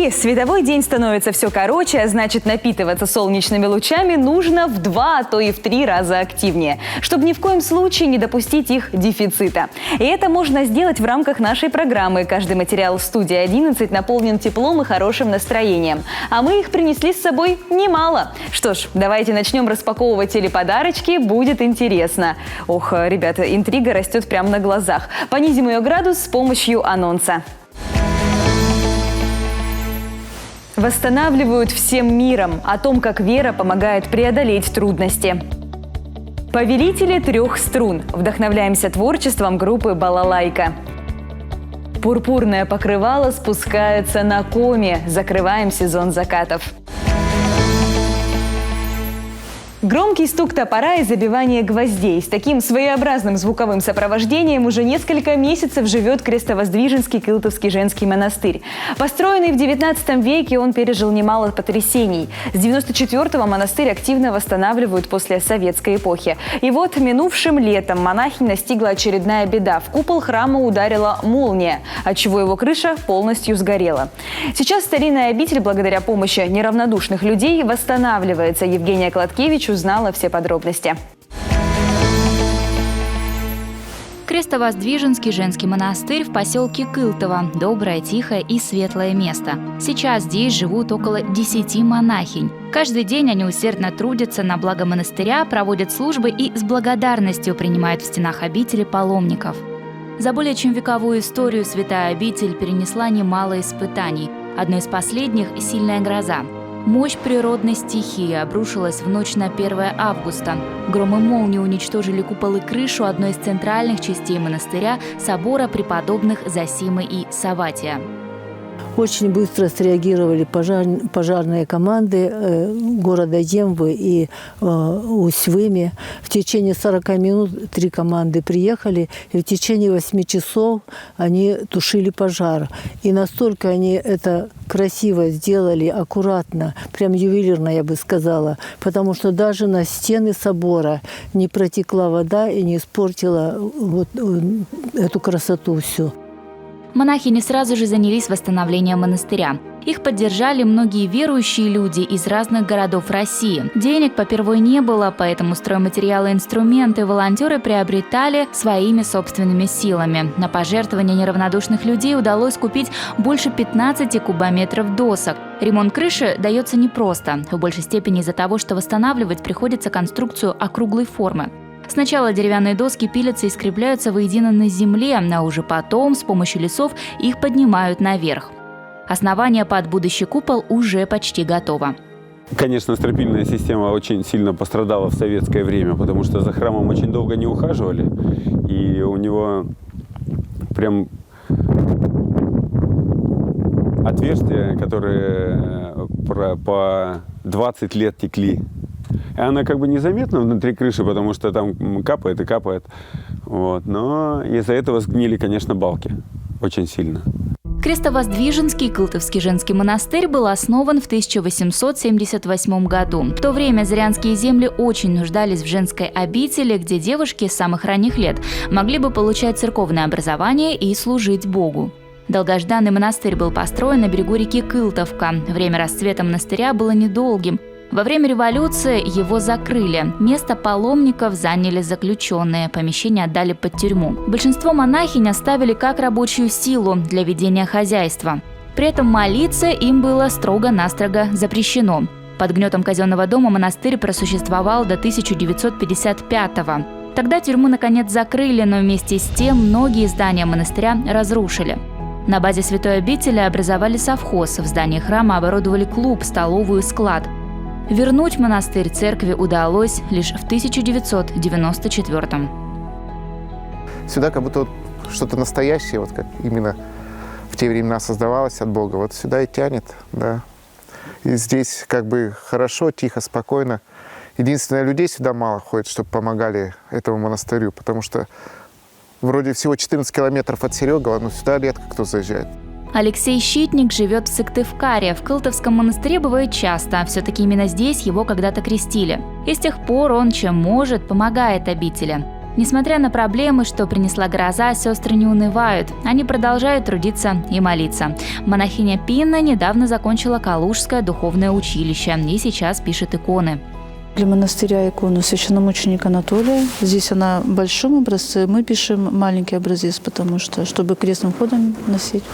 Новички, световой день становится все короче, а значит, напитываться солнечными лучами нужно в 2, а то и в 3 раза активнее, чтобы ни в коем случае не допустить их дефицита. И это можно сделать в рамках нашей программы. Каждый материал в студии 11 наполнен теплом и хорошим настроением. А мы их принесли с собой немало. Что ж, давайте начнем распаковывать телеподарочки, будет интересно. Ох, ребята, интрига растет прямо на глазах. Понизим ее градус с помощью анонса. Восстанавливают всем миром. О том, как вера помогает преодолеть трудности. Повелители 3 струн. Вдохновляемся творчеством группы «Балалайка». Пурпурное покрывало спускается на коме. Закрываем сезон закатов. Громкий стук топора и забивание гвоздей. С таким своеобразным звуковым сопровождением уже несколько месяцев живет Крестовоздвиженский Кылтовский женский монастырь. Построенный в 19 веке, он пережил немало потрясений. С 94-го монастырь активно восстанавливают после советской эпохи. И вот минувшим летом монахинь настигла очередная беда. В купол храма ударила молния, отчего его крыша полностью сгорела. Сейчас старинная обитель, благодаря помощи неравнодушных людей, восстанавливается. Евгения Кладкевич узнала все подробности. Крестовоздвиженский женский монастырь в поселке Кылтово. Доброе, тихое и светлое место. Сейчас здесь живут около 10 монахинь. Каждый день они усердно трудятся на благо монастыря, проводят службы и с благодарностью принимают в стенах обители паломников. За более чем вековую историю святая обитель перенесла немало испытаний. Одно из последних – сильная гроза. Мощь природной стихии обрушилась в ночь на 1 августа. Гром и молнии уничтожили купол и крышу одной из центральных частей монастыря – собора преподобных Зосимы и Савватия. Очень быстро среагировали пожарные команды города Емвы и Усть-Вымя. В течение 40 минут 3 команды приехали, и в течение 8 часов они тушили пожар. И настолько они это красиво сделали, аккуратно, прям ювелирно, я бы сказала, потому что даже на стены собора не протекла вода и не испортила вот эту красоту всю. Монахини сразу же занялись восстановлением монастыря. Их поддержали многие верующие люди из разных городов России. Денег попервой не было, поэтому стройматериалы и инструменты волонтеры приобретали своими собственными силами. На пожертвования неравнодушных людей удалось купить больше 15 кубометров досок. Ремонт крыши дается непросто, в большей степени из-за того, что восстанавливать приходится конструкцию округлой формы. Сначала деревянные доски пилятся и скрепляются воедино на земле, а уже потом с помощью лесов их поднимают наверх. Основание под будущий купол уже почти готово. Конечно, стропильная система очень сильно пострадала в советское время, потому что за храмом очень долго не ухаживали. И у него прям отверстия, которые по 20 лет текли. И она как бы незаметна внутри крыши, потому что там капает и капает. Вот. Но из-за этого сгнили, конечно, балки очень сильно. Крестовоздвиженский Кылтовский женский монастырь был основан в 1878 году. В то время зырянские земли очень нуждались в женской обители, где девушки с самых ранних лет могли бы получать церковное образование и служить Богу. Долгожданный монастырь был построен на берегу реки Кылтовка. Время расцвета монастыря было недолгим. Во время революции его закрыли. Место паломников заняли заключенные, помещение отдали под тюрьму. Большинство монахинь оставили как рабочую силу для ведения хозяйства. При этом молиться им было строго-настрого запрещено. Под гнетом казенного дома монастырь просуществовал до 1955-го. Тогда тюрьму наконец закрыли, но вместе с тем многие здания монастыря разрушили. На базе святой обители образовали совхоз, в здании храма оборудовали клуб, столовую и склад. Вернуть монастырь церкви удалось лишь в 1994-м. Сюда как будто вот что-то настоящее, вот как именно в те времена создавалось от Бога, вот сюда и тянет, да. И здесь как бы хорошо, тихо, спокойно. Единственное, людей сюда мало ходит, чтобы помогали этому монастырю, потому что вроде всего 14 километров от Серегова, но сюда редко кто заезжает. Алексей Щитник живет в Сыктывкаре. В Кылтовском монастыре бывает часто. Все-таки именно здесь его когда-то крестили. И с тех пор он, чем может, помогает обители. Несмотря на проблемы, что принесла гроза, сестры не унывают. Они продолжают трудиться и молиться. Монахиня Пинна недавно закончила Калужское духовное училище и сейчас пишет иконы. Для монастыря икону священномученика Анатолия. Здесь она в большом образце, мы пишем маленький образец, потому что, чтобы крестным ходом носить.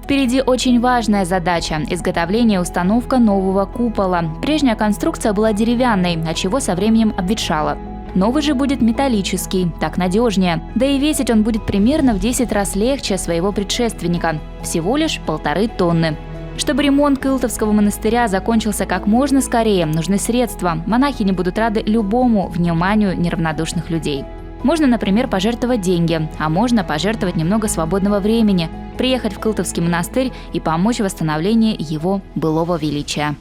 Впереди очень важная задача – изготовление и установка нового купола. Прежняя конструкция была деревянной, отчего со временем обветшала. Новый же будет металлический, так надежнее. Да и весить он будет примерно в 10 раз легче своего предшественника – всего лишь 1,5 тонны. Чтобы ремонт Кылтовского монастыря закончился как можно скорее, нужны средства. Монахини будут рады любому вниманию неравнодушных людей. Можно, например, пожертвовать деньги, а можно пожертвовать немного свободного времени, приехать в Кылтовский монастырь и помочь в восстановлении его былого величия.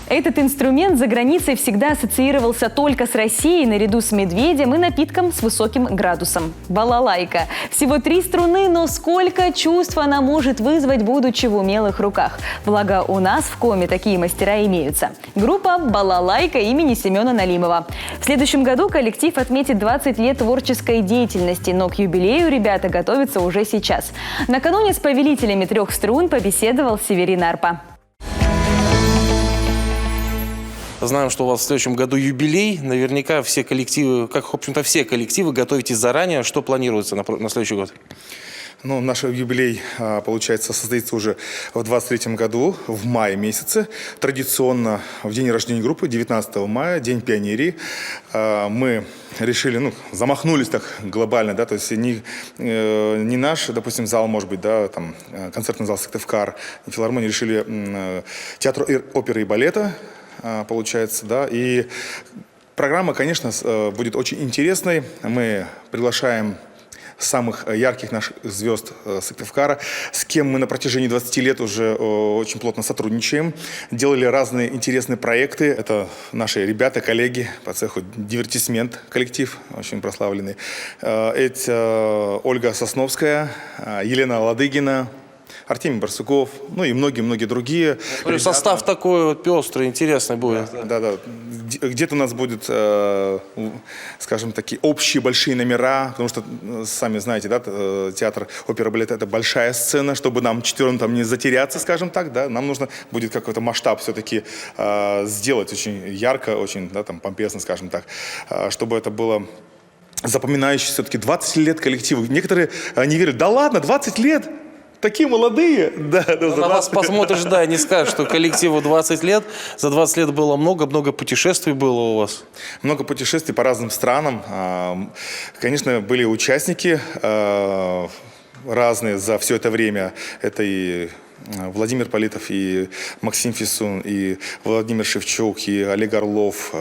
Этот инструмент за границей всегда ассоциировался только с Россией, наряду с медведем и напитком с высоким градусом – балалайка. Всего 3 струны, но сколько чувств она может вызвать, будучи в умелых руках. Благо, у нас в Коми такие мастера имеются. Группа «Балалайка» имени Семена Налимова. В следующем году коллектив отметит 20 лет творческой деятельности, но к юбилею ребята готовятся уже сейчас. Накануне с повелителями 3 струн побеседовал Северин Арпа. Знаем, что у вас в следующем году юбилей. Наверняка все коллективы, как, в общем-то, все коллективы, готовитесь заранее. Что планируется на следующий год? Ну, наш юбилей, получается, состоится уже в 2023 году, в мае месяце. Традиционно в день рождения группы, 19 мая, День пионерии. Мы решили, замахнулись так глобально, да, то есть не наш, допустим, зал, может быть, да, там, концертный зал Сыктывкар, филармония, решили театр оперы и балета, получается, да, и программа, конечно, будет очень интересной. Мы приглашаем самых ярких наших звезд Сыктывкара, с кем мы на протяжении 20 лет уже очень плотно сотрудничаем, делали разные интересные проекты. Это наши ребята, коллеги по цеху «Дивертисмент», коллектив, очень прославленный. Это Ольга Сосновская, Елена Ладыгина, Артемий Барсуков, ну и многие-многие другие. Состав такой вот пестрый, интересный будет. Да. Где-то у нас будут, скажем, такие общие большие номера, потому что, сами знаете, да, театр оперы и балета – это большая сцена, чтобы нам четверым там не затеряться, скажем так, да, нам нужно будет какой-то масштаб все-таки сделать очень ярко, очень, да, там, помпезно, скажем так, чтобы это было запоминающееся. Все-таки 20 лет коллективу. Некоторые не верят, да ладно, 20 лет? Такие молодые. Да, на вас посмотришь, да, не скажешь, что коллективу 20 лет. За 20 лет было много путешествий было у вас. Много путешествий по разным странам. Конечно, были участники разные за все это время. Это и Владимир Политов, и Максим Фисун, и Владимир Шевчук, и Олег Орлов.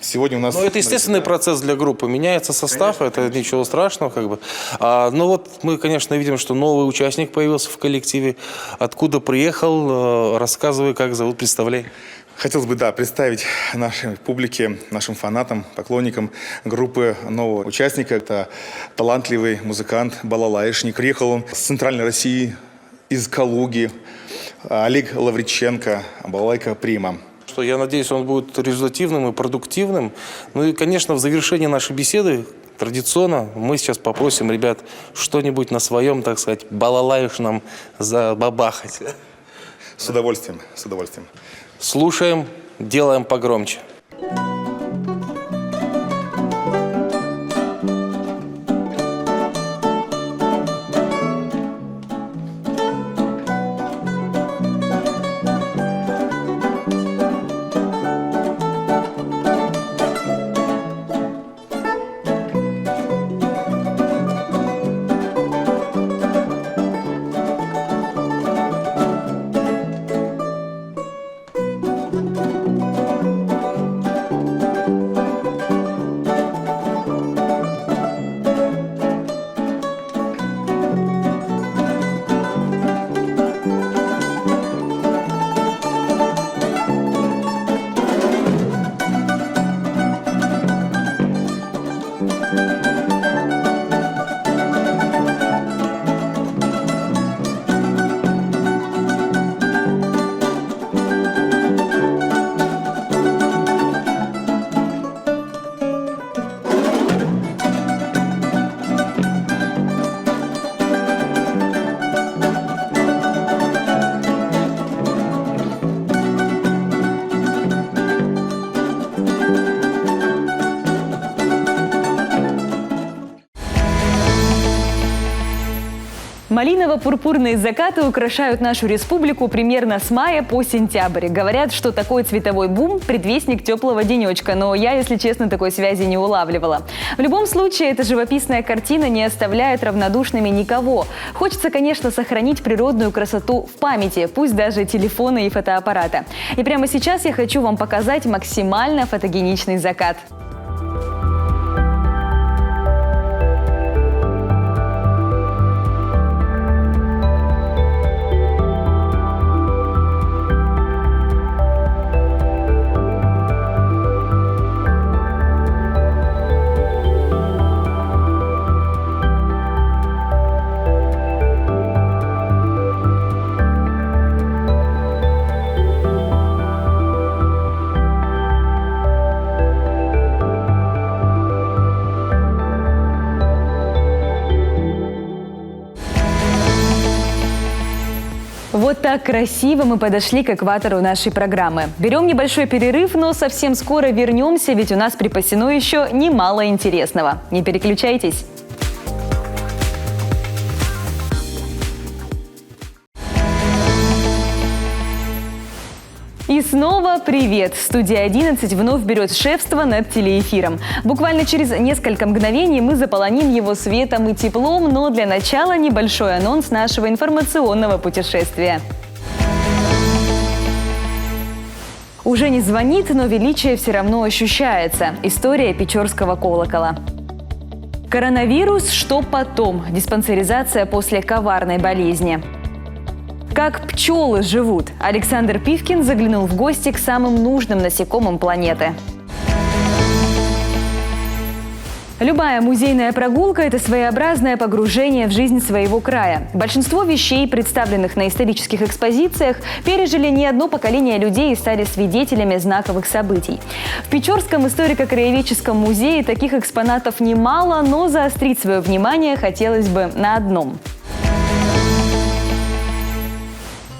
Сегодня у нас... Ну, это естественный процесс для группы. Меняется состав, конечно, это ничего страшного, как бы. Ну вот мы, конечно, видим, что новый участник появился в коллективе. Откуда приехал? Рассказывай, как зовут, представляй. Хотелось бы, да, представить нашей публике, нашим фанатам, поклонникам группы нового участника. Это талантливый музыкант, балалайшник. Приехал он с Центральной России, из Калуги. Олег Лавриченко, балалайка «Прима». Что я надеюсь, он будет результативным и продуктивным. Ну и, конечно, в завершении нашей беседы традиционно мы сейчас попросим ребят что-нибудь на своем, так сказать, балалайшном забабахать. С удовольствием, с удовольствием. Слушаем, делаем погромче. Малиново-пурпурные закаты украшают нашу республику примерно с мая по сентябрь. Говорят, что такой цветовой бум – предвестник теплого денечка, но я, если честно, такой связи не улавливала. В любом случае, эта живописная картина не оставляет равнодушными никого. Хочется, конечно, сохранить природную красоту в памяти, пусть даже телефона и фотоаппарата. И прямо сейчас я хочу вам показать максимально фотогеничный закат. Вот так красиво мы подошли к экватору нашей программы. Берем небольшой перерыв, но совсем скоро вернемся, ведь у нас припасено еще немало интересного. Не переключайтесь. И снова привет! Студия 11 вновь берет шефство над телеэфиром. Буквально через несколько мгновений мы заполоним его светом и теплом, но для начала небольшой анонс нашего информационного путешествия. Уже не звонит, но величие все равно ощущается. История Печорского колокола. Коронавирус, что потом? Диспансеризация после коварной болезни. Как пчелы живут? Александр Пивкин заглянул в гости к самым нужным насекомым планеты. Любая музейная прогулка – это своеобразное погружение в жизнь своего края. Большинство вещей, представленных на исторических экспозициях, пережили не одно поколение людей и стали свидетелями знаковых событий. В Печорском историко-краеведческом музее таких экспонатов немало, но заострить свое внимание хотелось бы на одном.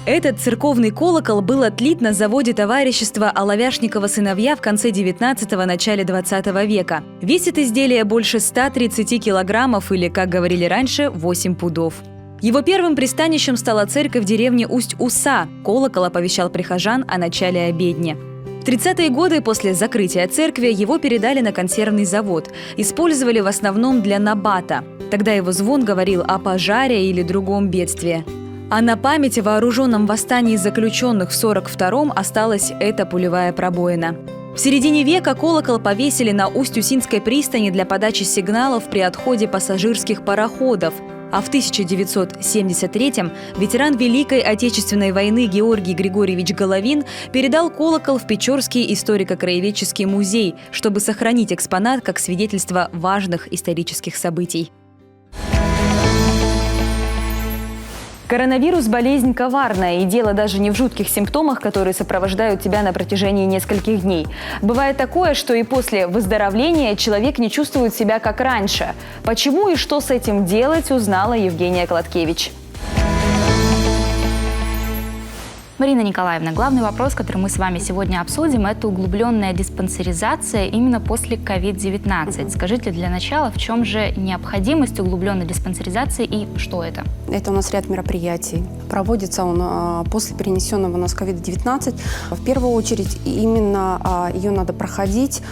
Этот церковный колокол был отлит на заводе товарищества Оловяшникова сыновья в конце 19-го – начале 20 века. Весит изделие больше 130 килограммов или, как говорили раньше, 8 пудов. Его первым пристанищем стала церковь деревни Усть-Уса. Колокол оповещал прихожан о начале обедни. В 30-е годы после закрытия церкви его передали на консервный завод. Использовали в основном для набата. Тогда его звон говорил о пожаре или другом бедствии. А на память о вооруженном восстании заключенных в 1942-м осталась эта пулевая пробоина. В середине века колокол повесили на Усть-Усинской пристани для подачи сигналов при отходе пассажирских пароходов. А в 1973-м ветеран Великой Отечественной войны Георгий Григорьевич Головин передал колокол в Печорский историко-краеведческий музей, чтобы сохранить экспонат как свидетельство важных исторических событий. Коронавирус – болезнь коварная, и дело даже не в жутких симптомах, которые сопровождают тебя на протяжении нескольких дней. Бывает такое, что и после выздоровления человек не чувствует себя как раньше. Почему и что с этим делать, узнала Евгения Колоткевич. Марина Николаевна, главный вопрос, который мы с вами сегодня обсудим, это углубленная диспансеризация именно после COVID-19. Скажите для начала, в чем же необходимость углубленной диспансеризации и что это? Это у нас ряд мероприятий. Проводится он после перенесенного у нас COVID-19. В первую очередь именно ее надо проходить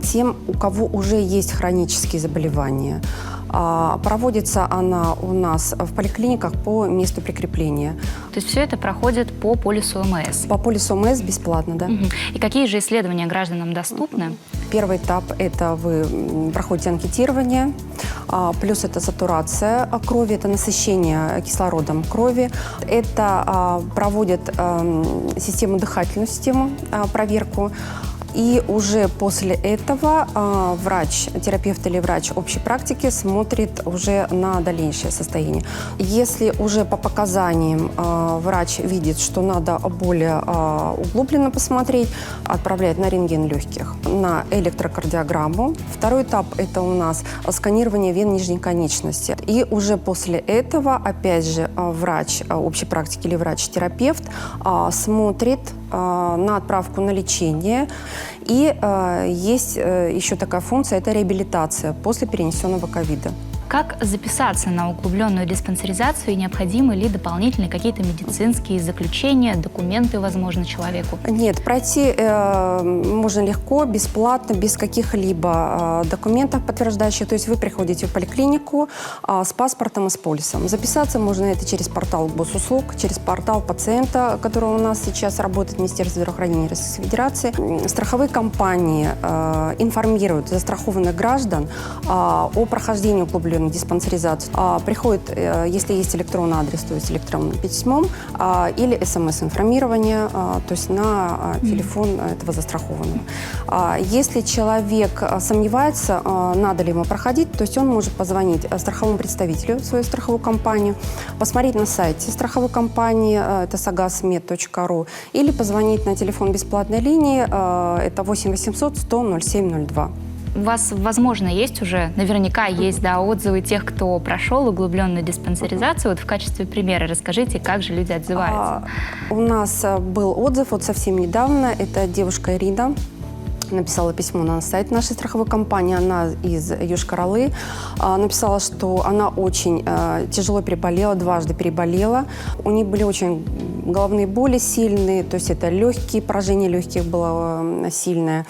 тем, у кого уже есть хронические заболевания. Проводится она у нас в поликлиниках по месту прикрепления. То есть все это проходит по полису ОМС? По полису ОМС бесплатно, да. И какие же исследования гражданам доступны? Первый этап – это вы проходите анкетирование, плюс это сатурация крови, это насыщение кислородом крови. Это проводят систему, дыхательную систему, проверку. И уже после этого врач, терапевт или врач общей практики смотрит уже на дальнейшее состояние. Если уже по показаниям врач видит, что надо более углубленно посмотреть, отправляет на рентген легких, на электрокардиограмму. Второй этап – это у нас сканирование вен нижней конечности. И уже после этого, опять же, врач общей практики или врач-терапевт смотрит на отправку на лечение. И есть еще такая функция – это реабилитация после перенесенного ковида. как записаться на углубленную диспансеризацию и необходимы ли дополнительные какие-то медицинские заключения, документы, возможно, человеку? Нет, пройти можно легко, бесплатно, без каких-либо документов подтверждающих. То есть вы приходите в поликлинику с паспортом и с полисом. Записаться можно это через портал госуслуг, через портал пациента, который у нас сейчас работает в Министерстве здравоохранения Российской Федерации. Страховые компании информируют застрахованных граждан о прохождении углубленной диспансеризации. Приходит, если есть электронный адрес, то есть электронным письмом, или СМС-информирование, то есть на телефон этого застрахованного. Если человек сомневается, надо ли ему проходить, то есть он может позвонить страховому представителю своей страховой компании, посмотреть на сайте страховой компании, это sagasmed.ru, или позвонить на телефон бесплатной линии, это 8 800 100 0702. У вас, возможно, есть уже, наверняка есть, да, отзывы тех, кто прошел углубленную диспансеризацию. Вот в качестве примера расскажите, как же люди отзываются. У нас был отзыв вот совсем недавно. Это девушка Ирина написала письмо на сайт нашей страховой компании. Она из Йошкар-Олы. Написала, что она очень тяжело переболела, дважды переболела. У нее были очень головные боли сильные, то есть это легкие, поражение легких было сильное.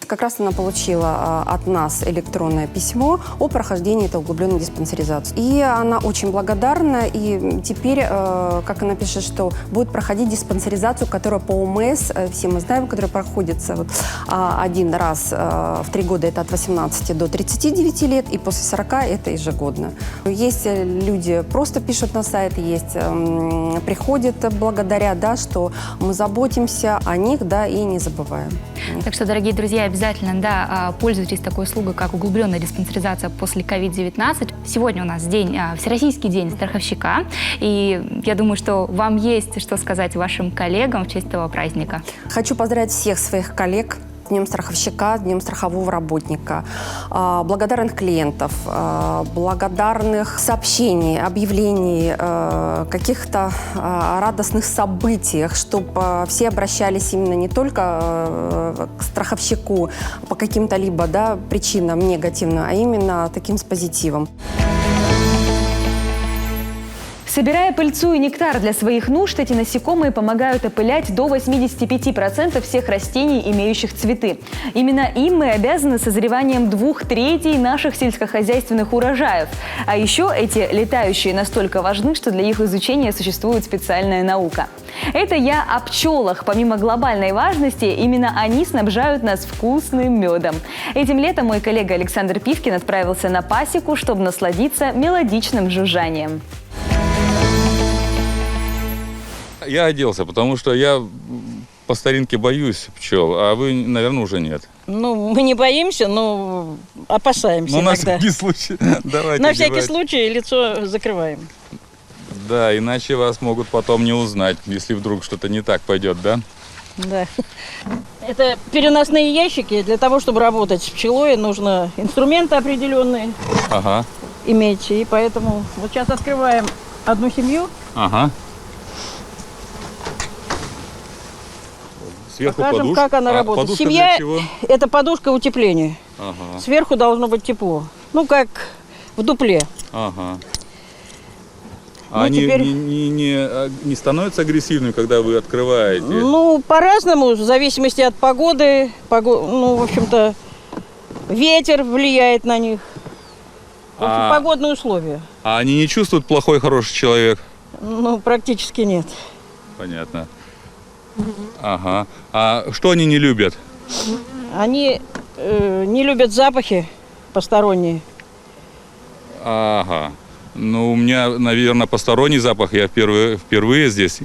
Как раз она получила от нас электронное письмо о прохождении этой углубленной диспансеризации. И она очень благодарна. И теперь, как она пишет, что будет проходить диспансеризацию, которая по ОМС, все мы знаем, которая проходится вот, один раз в 3 года, это от 18 до 39 лет, и после 40 это ежегодно. Есть люди просто пишут на сайт, есть приходят благодаря, да, что мы заботимся о них, да, и не забываем. Так что, дорогие друзья, обязательно, да, пользуйтесь такой услугой, как углубленная диспансеризация после COVID-19. Сегодня у нас Всероссийский день страховщика, и я думаю, что вам есть что сказать вашим коллегам в честь этого праздника. Хочу поздравить всех своих коллег с Днем страховщика, с Днем страхового работника, благодарных клиентов, благодарных сообщений, объявлений, каких-то радостных событиях, чтобы все обращались именно не только к страховщику по каким-то либо, да, причинам негативным, а именно таким с позитивом. Собирая пыльцу и нектар для своих нужд, эти насекомые помогают опылять до 85% всех растений, имеющих цветы. Именно им мы обязаны созреванием 2/3 наших сельскохозяйственных урожаев. А еще эти летающие настолько важны, что для их изучения существует специальная наука. Это я о пчелах. Помимо глобальной важности, именно они снабжают нас вкусным медом. Этим летом мой коллега Александр Пивкин отправился на пасеку, чтобы насладиться мелодичным жужжанием. Я оделся, потому что я по старинке боюсь пчел, а вы, наверное, уже нет. Ну, мы не боимся, но опасаемся иногда. На всякий случай. Давайте на всякий случай лицо закрываем. Да, иначе вас могут потом не узнать, если вдруг что-то не так пойдет, да? Да. Это переносные ящики. Для того, чтобы работать с пчелой, нужно инструменты определенные иметь. И поэтому вот сейчас открываем одну семью. Ага. Сверху покажем, подушка. как она работает. Семья – это подушка утепления. Ага. Сверху должно быть тепло. Ну, как в дупле. Ага. А они теперь... не становятся агрессивными, когда вы открываете? Ну, по-разному, в зависимости от погоды. Ну, в общем-то, ветер влияет на них. В общем, погодные условия. А они не чувствуют плохой, хороший человек? Ну, практически нет. Понятно. Ага. А что они не любят? Они не любят запахи посторонние. Ага. Ну, у меня, наверное, посторонний запах. Я впервые здесь.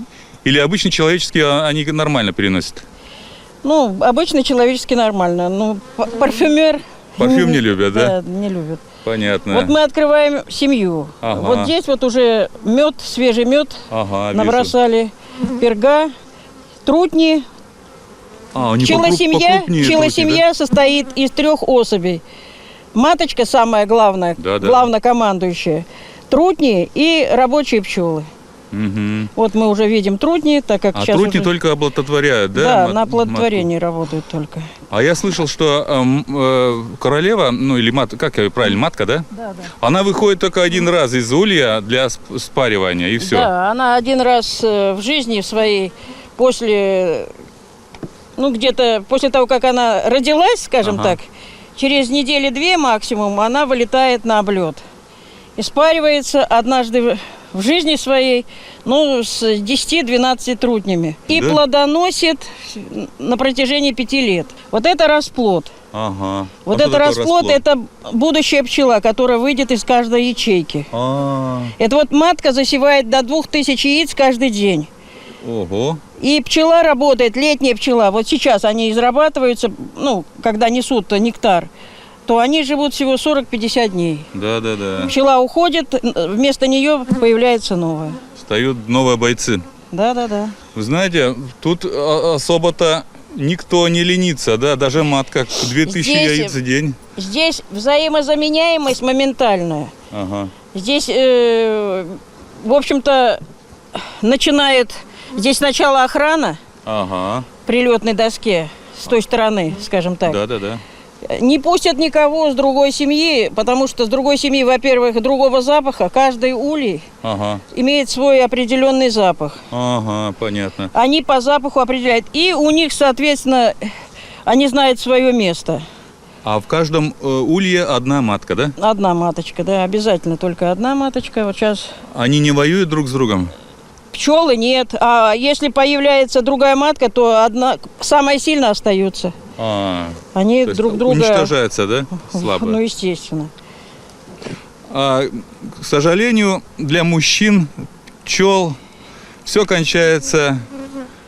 Или обычный человеческий они нормально переносят? Ну, обычный человеческий нормально. Ну, парфюмер... Парфюм не любят, да? Да, не любят. Понятно. Вот мы открываем семью. Ага. Вот здесь вот уже мед, свежий мед набросали. Перга. Трутни. Пчелосемья состоит из 3 особей. Маточка самая главная, главнокомандующая. Трутни и рабочие пчелы. Угу. Вот мы уже видим трутни, так как сейчас трутни уже... только оплодотворяют, да? Да, на оплодотворении работают только. А я слышал, что королева, ну или как ее правильно, матка, да? Да, да. Она выходит только один раз из улья для спаривания, и все. Да, она один раз в жизни своей после, ну где-то после того, как она родилась, скажем так, через недели-две максимум она вылетает на облет. И спаривается однажды в жизни своей, ну, с 10-12 трутнями. И Да? плодоносит на протяжении 5 лет. Вот это расплод. Ага. Вот А это что такое расплод, это будущая пчела, которая выйдет из каждой ячейки. Это вот матка засевает до 2000 яиц каждый день. Ого. И пчела работает, летняя пчела. Вот сейчас они израбатываются, ну, когда несут нектар, то они живут всего 40-50 дней. Да. Пчела уходит, вместо нее появляется новая. Встают новые бойцы. Да. Вы знаете, тут особо-то никто не ленится, да, даже матка, 2000 яиц в день. Здесь взаимозаменяемость моментальная. Ага. Здесь, в общем-то, начинает... Здесь сначала охрана при летной доске с той стороны, скажем так. Да. Не пустят никого с другой семьи, потому что с другой семьи, во-первых, другого запаха. Каждый улей имеет свой определенный запах. Ага, понятно. Они по запаху определяют. И у них, соответственно, они знают свое место. А в каждом улье одна матка, да? Одна маточка, да, обязательно только одна маточка. Вот сейчас... Они не воюют друг с другом? Пчелы нет. А если появляется другая матка, то одна самая сильно остается. Они друг друга... Уничтожаются, да? Слабо. Ну, естественно. К сожалению, для мужчин, пчел, все кончается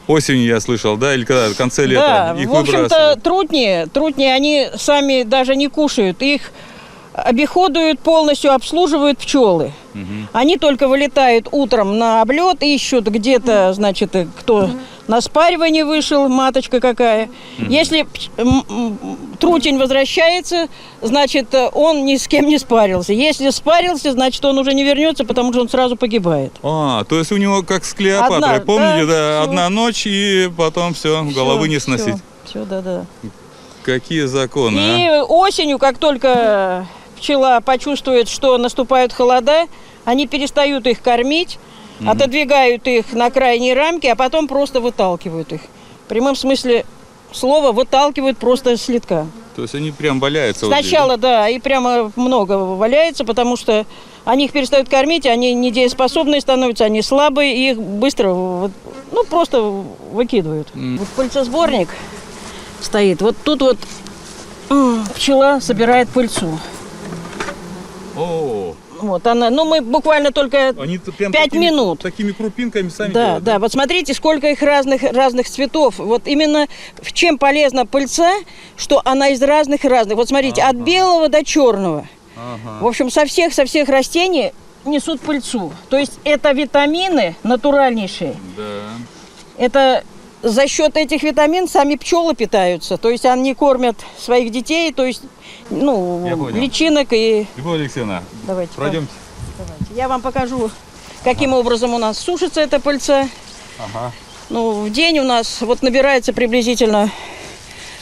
осенью, я слышал, да? Или когда? В конце лета? Да, Их в общем-то, выбрасывают. трутни, они сами даже не кушают. Их обиходуют, полностью обслуживают пчелы. Они только вылетают утром на облет, ищут где-то, значит, кто на спаривание вышел, маточка какая. Если трутень возвращается, значит, он ни с кем не спарился. Если спарился, значит, он уже не вернется, потому что он сразу погибает. То есть у него как с Клеопатрой, помните, да, одна ночь, и потом все, головы не сносить. Все, да. Какие законы, И осенью, как только пчела почувствует, что наступают холода, они перестают их кормить, отодвигают их на крайние рамки, а потом просто выталкивают их. В прямом смысле слова выталкивают просто с литка. То есть они прям валяются? Сначала, вот здесь, да, и прямо много валяется, потому что они их перестают кормить, они недееспособные становятся, они слабые, и их быстро, ну, просто выкидывают. Вот пыльцесборник стоит. Вот тут вот пчела собирает пыльцу. Вот она, ну мы буквально только 5 минут. Такими крупинками сами Да, делают, да, вот смотрите, сколько их разных цветов. Вот именно в чем полезна пыльца, что она из разных. Вот смотрите, от белого до черного. В общем, со всех растений несут пыльцу. То есть это витамины натуральнейшие. Да. Это за счет этих витамин сами пчелы питаются. То есть они кормят своих детей, то есть, ну, личинок и... Любовь Алексеевна, давайте, пройдемте. Давайте. Я вам покажу, каким образом у нас сушится эта пыльца. Ну, в день у нас вот набирается приблизительно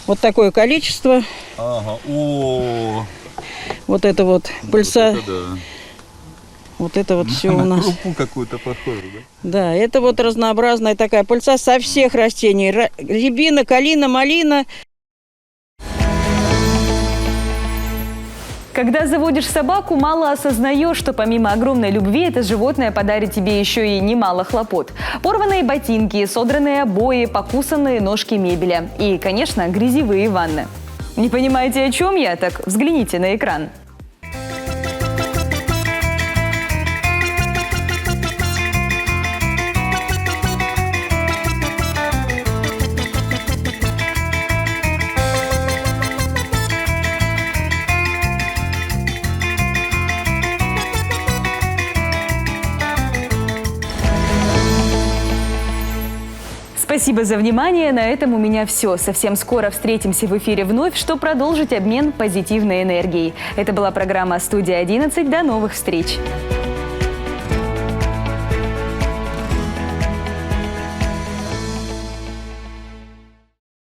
вот такое количество. Вот это вот пыльца. Вот это вот все у нас. Крупу какую-то похоже, да? Да, это вот разнообразная такая пыльца со всех растений. Рябина, калина, малина. Когда заводишь собаку, мало осознаешь, что помимо огромной любви это животное подарит тебе еще и немало хлопот. Порванные ботинки, содранные обои, покусанные ножки мебели и, конечно, грязевые ванны. Не понимаете, о чем я? Так взгляните на экран. Спасибо за внимание. На этом у меня все. Совсем скоро встретимся в эфире вновь, чтобы продолжить обмен позитивной энергией. Это была программа «Студия 11». До новых встреч!